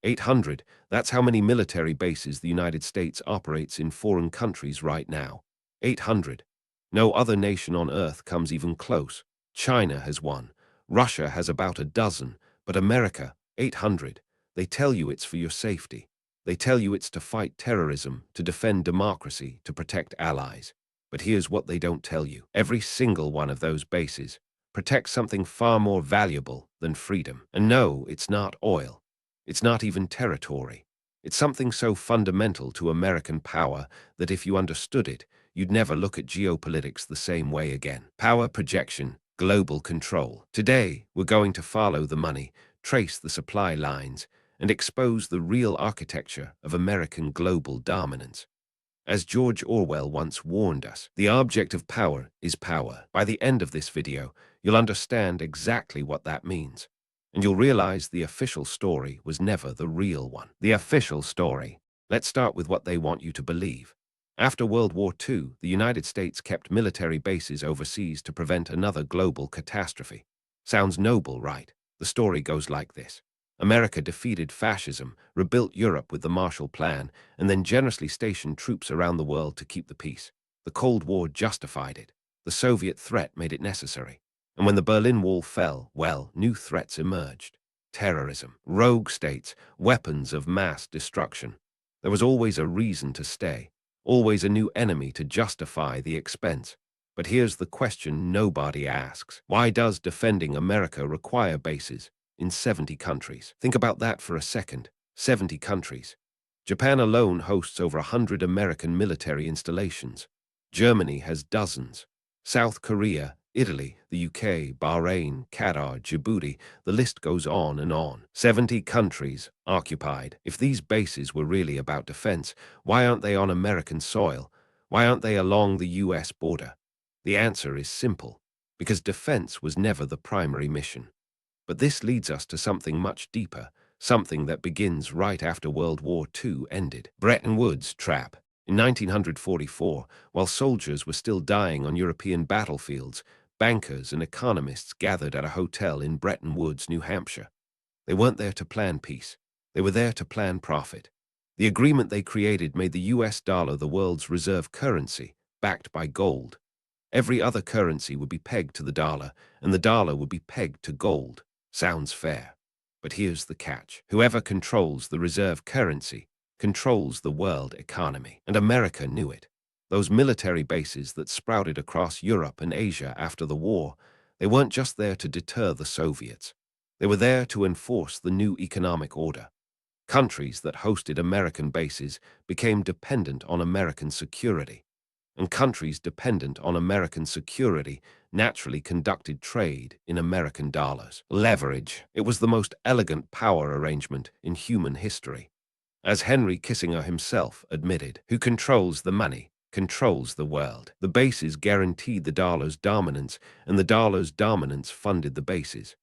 800, that's how many military bases the United States operates in foreign countries right now. 800. No other nation on Earth comes even close. China has one. Russia has about a dozen. But America, 800. They tell you it's for your safety. They tell you it's to fight terrorism, to defend democracy, to protect allies. But here's what they don't tell you. Every single one of those bases protects something far more valuable than freedom. And no, it's not oil. It's not even territory. It's something so fundamental to American power that if you understood it, you'd never look at geopolitics the same way again. Power projection, global control. Today, we're going to follow the money, trace the supply lines, and expose the real architecture of American global dominance. As George Orwell once warned us, the object of power is power. By the end of this video, you'll understand exactly what that means. And you'll realize the official story was never the real one. The official story. Let's start with what they want you to believe. After World War II, the United States kept military bases overseas to prevent another global catastrophe. Sounds noble, right? The story goes like this. America defeated fascism, rebuilt Europe with the Marshall Plan, and then generously stationed troops around the world to keep the peace. The Cold War justified it. The Soviet threat made it necessary. And when the Berlin Wall fell, well, new threats emerged. Terrorism, rogue states, weapons of mass destruction. There was always a reason to stay, always a new enemy to justify the expense. But here's the question nobody asks. Why does defending America require bases in 70 countries? Think about that for a second. 70 countries. Japan alone hosts over 100 American military installations. Germany has dozens. South Korea, Italy, the UK, Bahrain, Qatar, Djibouti, the list goes on and on. 70 countries occupied. If these bases were really about defense, why aren't they on American soil? Why aren't they along the US border? The answer is simple. Because defense was never the primary mission. But this leads us to something much deeper, something that begins right after World War II ended. Bretton Woods trap. In 1944, while soldiers were still dying on European battlefields, bankers and economists gathered at a hotel in Bretton Woods, New Hampshire. They weren't there to plan peace. They were there to plan profit. The agreement they created made the US dollar the world's reserve currency, backed by gold. Every other currency would be pegged to the dollar, and the dollar would be pegged to gold. Sounds fair. But here's the catch. Whoever controls the reserve currency controls the world economy. And America knew it. Those military bases that sprouted across Europe and Asia after the war, they weren't just there to deter the Soviets. They were there to enforce the new economic order. Countries that hosted American bases became dependent on American security. And countries dependent on American security naturally conducted trade in American dollars. Leverage. It was the most elegant power arrangement in human history. As Henry Kissinger himself admitted, who controls the money controls the world. The bases guaranteed the dollar's dominance, and the dollar's dominance funded the bases.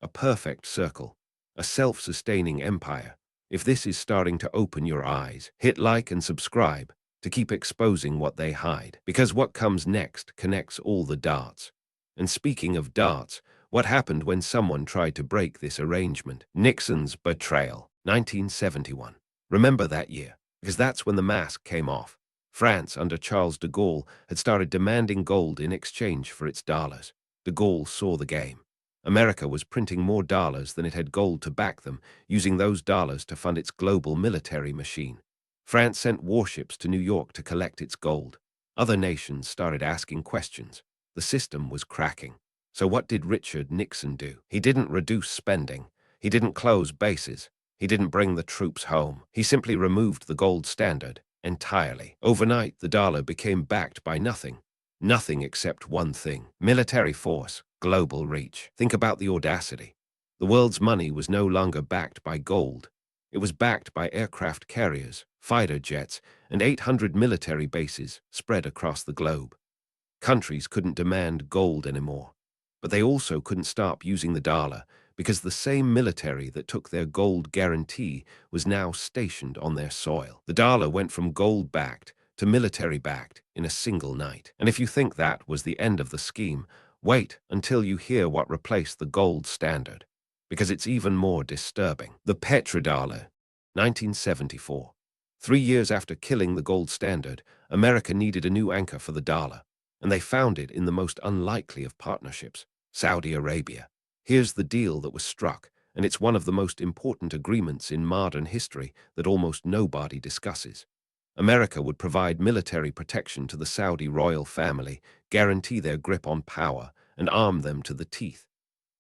A perfect circle, a self-sustaining empire. If this is starting to open your eyes, hit like and subscribe to keep exposing what they hide. Because what comes next connects all the dots. And speaking of dots, what happened when someone tried to break this arrangement? Nixon's betrayal, 1971. Remember that year, because that's when the mask came off. France, under Charles de Gaulle, had started demanding gold in exchange for its dollars. De Gaulle saw the game. America was printing more dollars than it had gold to back them, using those dollars to fund its global military machine. France sent warships to New York to collect its gold. Other nations started asking questions. The system was cracking. So what did Richard Nixon do? He didn't reduce spending. He didn't close bases. He didn't bring the troops home. He simply removed the gold standard entirely. Overnight, the dollar became backed by nothing. Nothing except one thing: military force, global reach. Think about the audacity. The world's money was no longer backed by gold. It was backed by aircraft carriers, fighter jets, and 800 military bases spread across the globe. Countries couldn't demand gold anymore. But they also couldn't stop using the dollar, because the same military that took their gold guarantee was now stationed on their soil. The dollar went from gold-backed to military-backed in a single night. And if you think that was the end of the scheme, wait until you hear what replaced the gold standard, because it's even more disturbing. The petrodollar. 1974. 3 years after killing the gold standard, America needed a new anchor for the dollar, and they found it in the most unlikely of partnerships, Saudi Arabia. Here's the deal that was struck, and it's one of the most important agreements in modern history that almost nobody discusses. America would provide military protection to the Saudi royal family, guarantee their grip on power, and arm them to the teeth.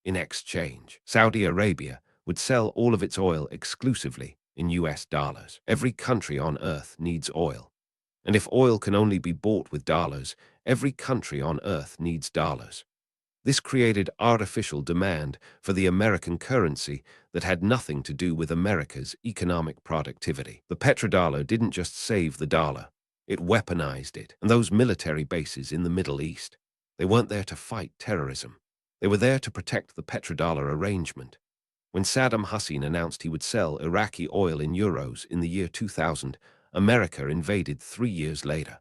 In exchange, Saudi Arabia would sell all of its oil exclusively in US dollars. Every country on earth needs oil. And if oil can only be bought with dollars, every country on earth needs dollars. This created artificial demand for the American currency that had nothing to do with America's economic productivity. The petrodollar didn't just save the dollar, it weaponized it. And those military bases in the Middle East, they weren't there to fight terrorism. They were there to protect the petrodollar arrangement. When Saddam Hussein announced he would sell Iraqi oil in euros in the year 2000, America invaded 3 years later.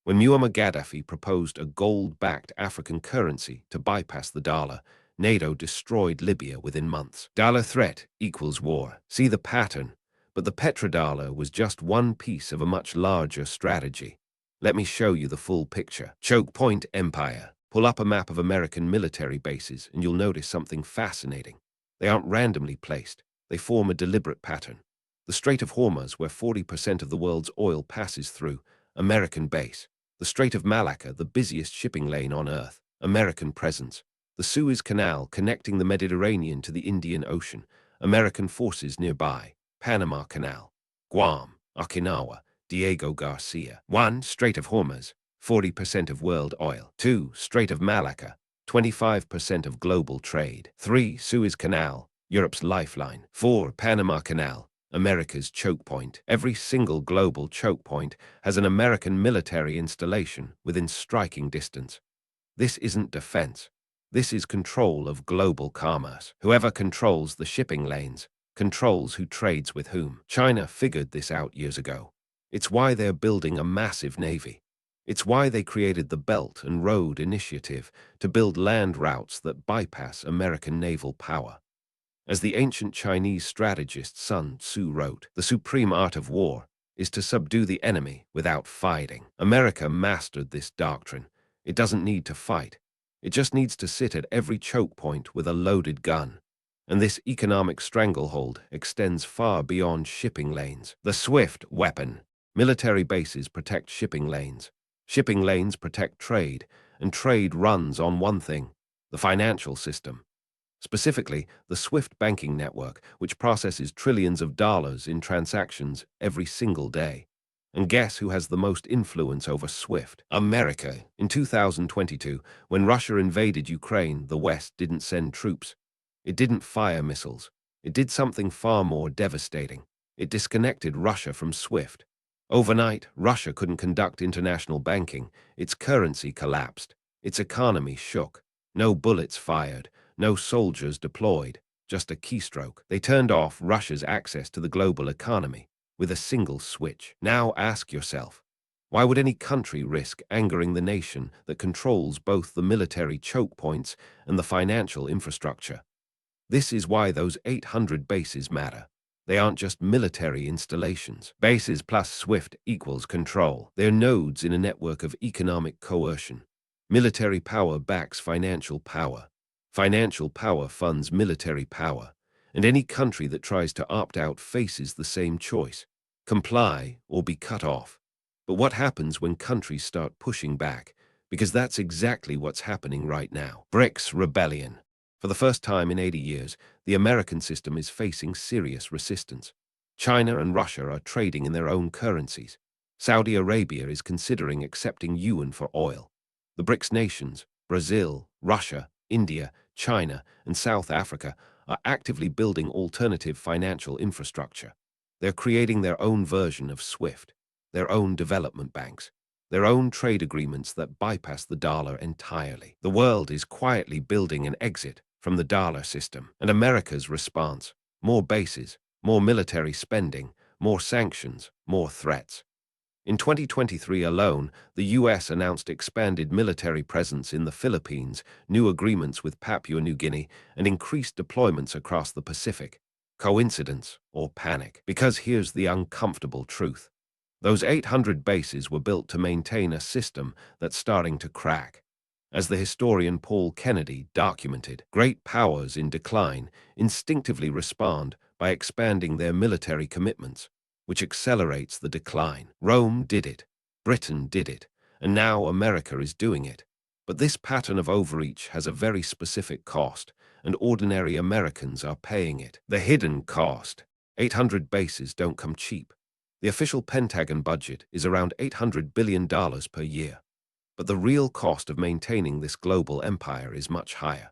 When Muammar Gaddafi proposed a gold-backed African currency to bypass the dollar, NATO destroyed Libya within months. Dollar threat equals war. See the pattern. But the petrodollar was just one piece of a much larger strategy. Let me show you the full picture. Choke point empire. Pull up a map of American military bases and you'll notice something fascinating. They aren't randomly placed. They form a deliberate pattern. The Strait of Hormuz, where 40% of the world's oil passes through, American base. The Strait of Malacca, the busiest shipping lane on Earth, American presence. The Suez Canal connecting the Mediterranean to the Indian Ocean, American forces nearby. Panama Canal, Guam, Okinawa, Diego Garcia. 1. Strait of Hormuz, 40% of world oil. 2. Strait of Malacca, 25% of global trade. 3. Suez Canal, Europe's lifeline. 4. Panama Canal, America's choke point. Every single global choke point has an American military installation within striking distance. This isn't defense. This is control of global commerce. Whoever controls the shipping lanes controls who trades with whom. China figured this out years ago. It's why they're building a massive navy. It's why they created the Belt and Road Initiative to build land routes that bypass American naval power. As the ancient Chinese strategist Sun Tzu wrote, the supreme art of war is to subdue the enemy without fighting. America mastered this doctrine. It doesn't need to fight. It just needs to sit at every choke point with a loaded gun. And this economic stranglehold extends far beyond shipping lanes. The swift weapon. Military bases protect shipping lanes. Shipping lanes protect trade, and trade runs on one thing: the financial system. Specifically, the SWIFT banking network, which processes trillions of dollars in transactions every single day. And guess who has the most influence over SWIFT? America. In 2022, when Russia invaded Ukraine, the West didn't send troops. It didn't fire missiles. It did something far more devastating. It disconnected Russia from SWIFT. Overnight, Russia couldn't conduct international banking. Its currency collapsed. Its economy shook. No bullets fired. No soldiers deployed, just a keystroke. They turned off Russia's access to the global economy with a single switch. Now ask yourself, why would any country risk angering the nation that controls both the military choke points and the financial infrastructure? This is why those 800 bases matter. They aren't just military installations. Bases plus SWIFT equals control. They're nodes in a network of economic coercion. Military power backs financial power. Financial power funds military power, and any country that tries to opt out faces the same choice: comply or be cut off. But what happens when countries start pushing back? Because that's exactly what's happening right now. BRICS rebellion. For the first time in 80 years, the American system is facing serious resistance. China and Russia are trading in their own currencies. Saudi Arabia is considering accepting yuan for oil. The BRICS nations, Brazil, Russia, India, China, and South Africa, are actively building alternative financial infrastructure. They're creating their own version of SWIFT, their own development banks, their own trade agreements that bypass the dollar entirely. The world is quietly building an exit from the dollar system. And America's response: more bases, more military spending, more sanctions, more threats. In 2023 alone, the U.S. announced expanded military presence in the Philippines, new agreements with Papua New Guinea, and increased deployments across the Pacific. Coincidence or panic? Because here's the uncomfortable truth. Those 800 bases were built to maintain a system that's starting to crack. As the historian Paul Kennedy documented, great powers in decline instinctively respond by expanding their military commitments, which accelerates the decline. Rome did it, Britain did it, and now America is doing it. But this pattern of overreach has a very specific cost, and ordinary Americans are paying it. The hidden cost. 800 bases don't come cheap. The official Pentagon budget is around $800 billion per year. But the real cost of maintaining this global empire is much higher.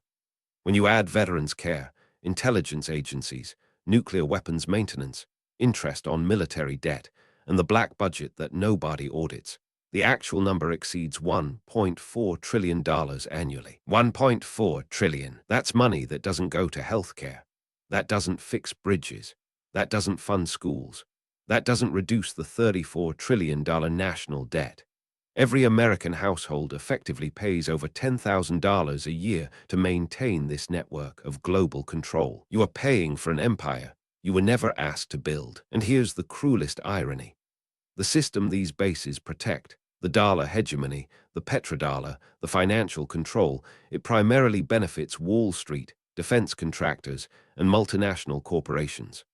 When you add veterans' care, intelligence agencies, nuclear weapons maintenance, interest on military debt, and the black budget that nobody audits, the actual number exceeds $1.4 trillion annually. $1.4 trillion. That's money that doesn't go to healthcare. That doesn't fix bridges. That doesn't fund schools. That doesn't reduce the $34 trillion national debt. Every American household effectively pays over $10,000 a year to maintain this network of global control. You are paying for an empire you were never asked to build. And here's the cruelest irony. The system these bases protect, the dollar hegemony, the petrodollar, the financial control, it primarily benefits Wall Street, defense contractors, and multinational corporations.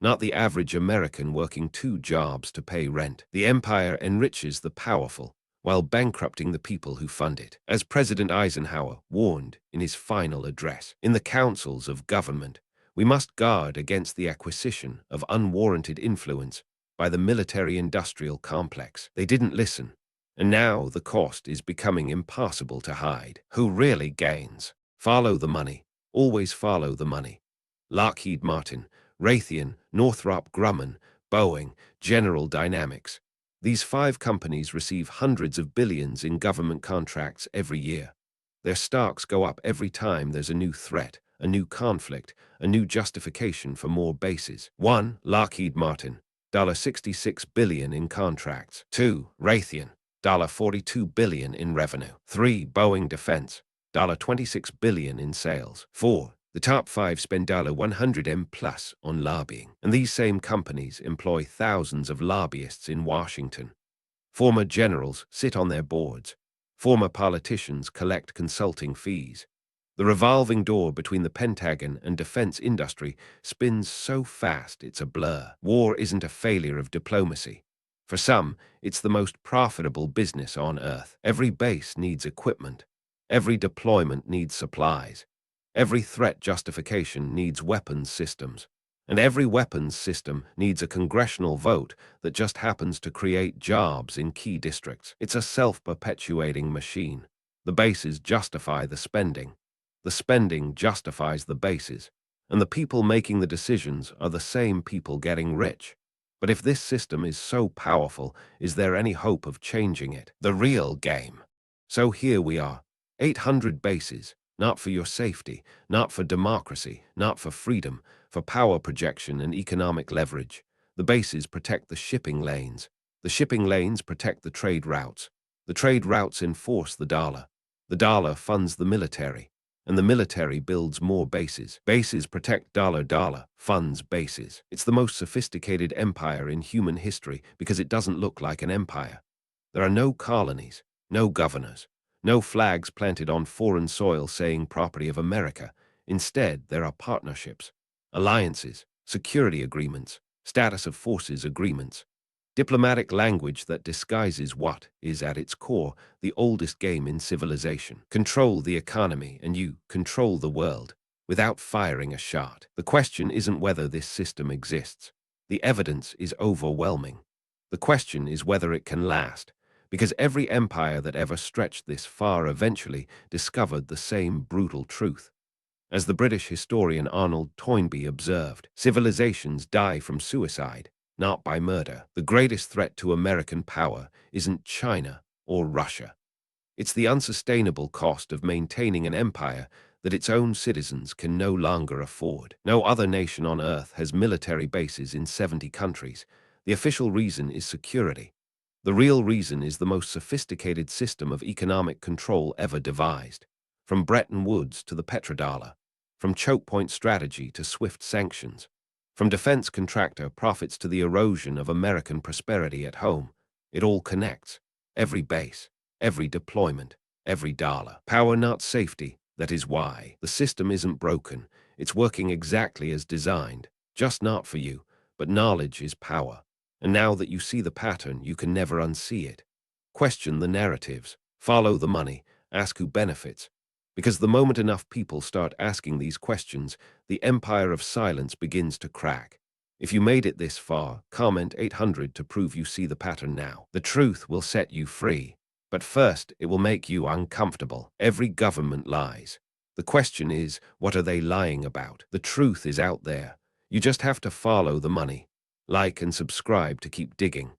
Not the average American working 2 jobs to pay rent. The empire enriches the powerful, while bankrupting the people who fund it. As President Eisenhower warned in his final address, in the councils of government, we must guard against the acquisition of unwarranted influence by the military-industrial complex. They didn't listen, and now the cost is becoming impossible to hide. Who really gains? Follow the money. Always follow the money. Lockheed Martin, Raytheon, Northrop Grumman, Boeing, General Dynamics. These 5 companies receive hundreds of billions in government contracts every year. Their stocks go up every time there's a new threat, a new conflict, a new justification for more bases. 1. Lockheed Martin, $66 billion in contracts. 2. Raytheon, $42 billion in revenue. 3. Boeing Defense, $26 billion in sales. 4. The top 5 spend $100M plus on lobbying, and these same companies employ thousands of lobbyists in Washington. Former generals sit on their boards. Former politicians collect consulting fees. The revolving door between the Pentagon and defense industry spins so fast it's a blur. War isn't a failure of diplomacy. For some, it's the most profitable business on Earth. Every base needs equipment. Every deployment needs supplies. Every threat justification needs weapons systems, and every weapons system needs a congressional vote that just happens to create jobs in key districts. It's a self-perpetuating machine. The bases justify the spending justifies the bases, and the people making the decisions are the same people getting rich. But if this system is so powerful, is there any hope of changing it? The real game. So here we are, 800 bases. Not for your safety, not for democracy, not for freedom, for power projection and economic leverage. The bases protect the shipping lanes. The shipping lanes protect the trade routes. The trade routes enforce the dollar. The dollar funds the military, and the military builds more bases. Bases protect dollar funds bases. It's the most sophisticated empire in human history because it doesn't look like an empire. There are no colonies, no governors. No flags planted on foreign soil saying property of America. Instead, there are partnerships, alliances, security agreements, status of forces agreements, diplomatic language that disguises what is at its core the oldest game in civilization. Control the economy and you control the world without firing a shot. The question isn't whether this system exists. The evidence is overwhelming. The question is whether it can last. Because every empire that ever stretched this far eventually discovered the same brutal truth. As the British historian Arnold Toynbee observed, civilizations die from suicide, not by murder. The greatest threat to American power isn't China or Russia. It's the unsustainable cost of maintaining an empire that its own citizens can no longer afford. No other nation on Earth has military bases in 70 countries. The official reason is security. The real reason is the most sophisticated system of economic control ever devised, from Bretton Woods to the petrodollar, from choke point strategy to swift sanctions. From defense contractor profits to the erosion of American prosperity at home, it all connects. Every base, every deployment, every dollar. Power, not safety. That is why the system isn't broken. It's working exactly as designed, just not for you. But knowledge is power. And now that you see the pattern, you can never unsee it. Question the narratives. Follow the money. Ask who benefits. Because the moment enough people start asking these questions, the empire of silence begins to crack. If you made it this far, comment 800 to prove you see the pattern now. The truth will set you free. But first, it will make you uncomfortable. Every government lies. The question is, what are they lying about? The truth is out there. You just have to follow the money. Like and subscribe to keep digging.